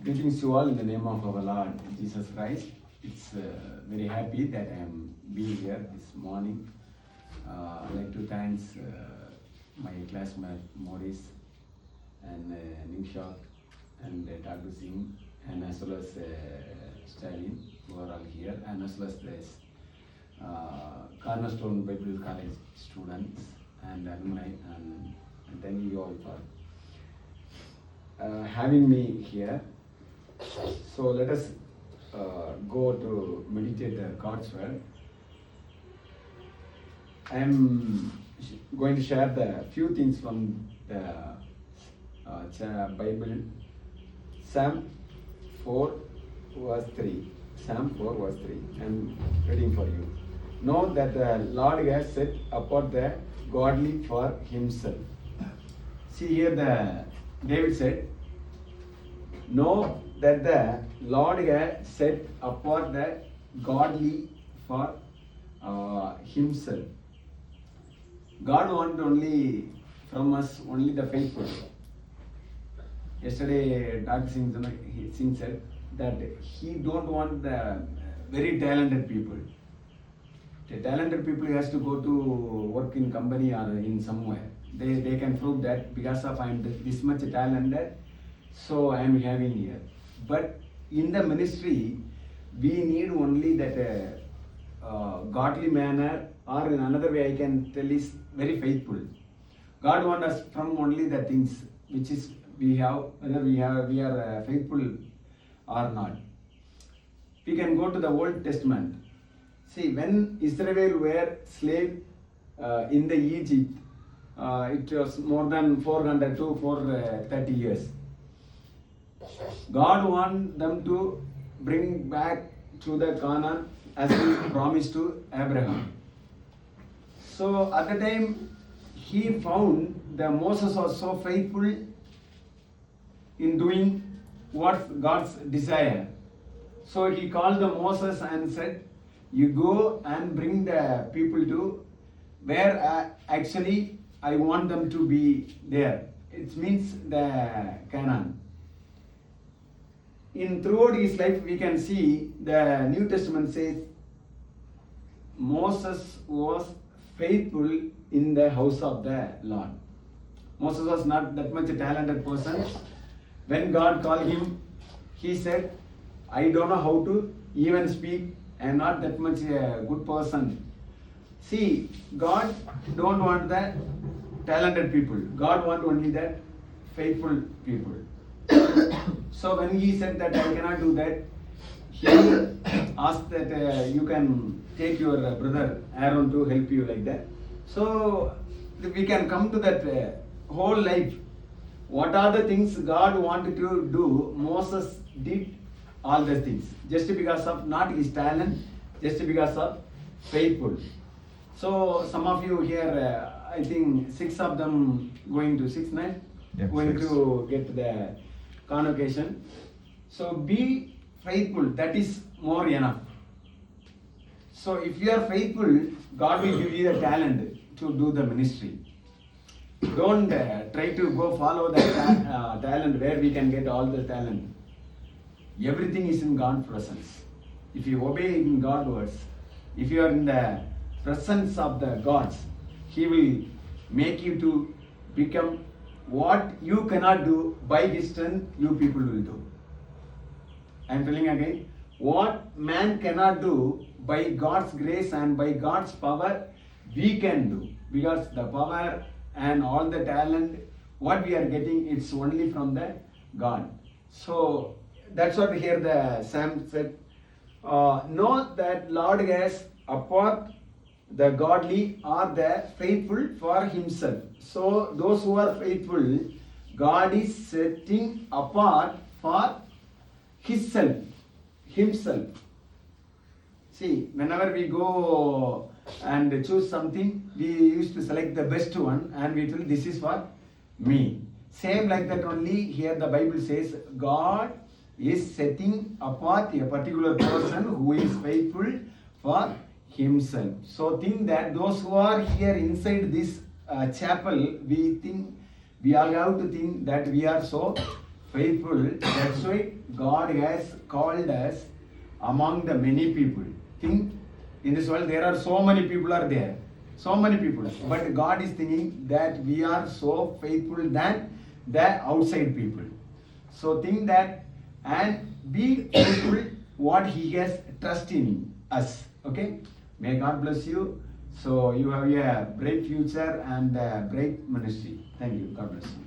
Greetings to all in the name of our Lord Jesus Christ. It's very happy that I am being here this morning. I'd like to thank my classmate Maurice and Nimshak and Dr. Singh and as well as Stalin who are all here and as well as this Cornerstone Bible College students and alumni and thank you all for having me here. So let us go to meditate God's word. I am going to share the few things from the Bible. Psalm 4 verse 3. Psalm 4 verse 3. I am reading for you. Know that the Lord has set apart the godly for himself. See here David said, know that the Lord has set apart the godly for himself. God wants only from us only the faithful. Yesterday, Dr. Singh said that he don't want the very talented people. The talented people has to go to work in company or in somewhere. They can prove that because of I am this much talented, so I am having here. But in the ministry, we need only that godly manner, or in another way I can tell is very faithful. God wants us from only the things which is we have, whether we are faithful or not. We can go to the Old Testament. See, when Israel were slave in the Egypt, it was more than 400 to 430 years. God wants them to bring back to the Canaan as he promised to Abraham. So at the time he found that Moses was so faithful in doing what God's desire. So he called the Moses and said, you go and bring the people to where actually I want them to be there. It means the Canaan. Throughout his life, we can see the New Testament says Moses was faithful in the house of the Lord. Moses was not that much a talented person. When God called him, he said, I don't know how to even speak. I am not that much a good person. See, God don't want the talented people. God want only the faithful people. So when he said that I cannot do that, he asked that you can take your brother Aaron to help you like that. So we can come to that whole life. What are the things God wanted to do? Moses did all the things just because of not his talent, just because of faithful. So some of you here, I think 6 of them going to 6, 9, yep, going 6. To get the convocation. So be faithful, that is more enough. So if you are faithful, God will give you the talent to do the ministry. Don't try to go follow the talent where we can get all the talent. Everything is in God's presence. If you obey in God's words, if you are in the presence of the gods, He will make you to become what you cannot do by His strength, you people will do. I am telling again, what man cannot do by God's grace and by God's power, we can do. Because the power and all the talent, what we are getting, it's only from the God. So that's what here the Psalm said. Know that Lord has apart the godly or the faithful for himself. So those who are faithful, God is setting apart for himself. See, whenever we go and choose something, we used to select the best one and we tell this is for me. Same like that only here the Bible says God is setting apart a particular person who is faithful for himself. So think that those who are here inside this chapel, we all have to think that we are so faithful. That's why God has called us among the many people. Think, in this world there are so many people are there. So many people. But God is thinking that we are so faithful than the outside people. So think that and be faithful what He has trust in us. Okay? May God bless you. So you have a bright future and a bright ministry. Thank you. God bless you.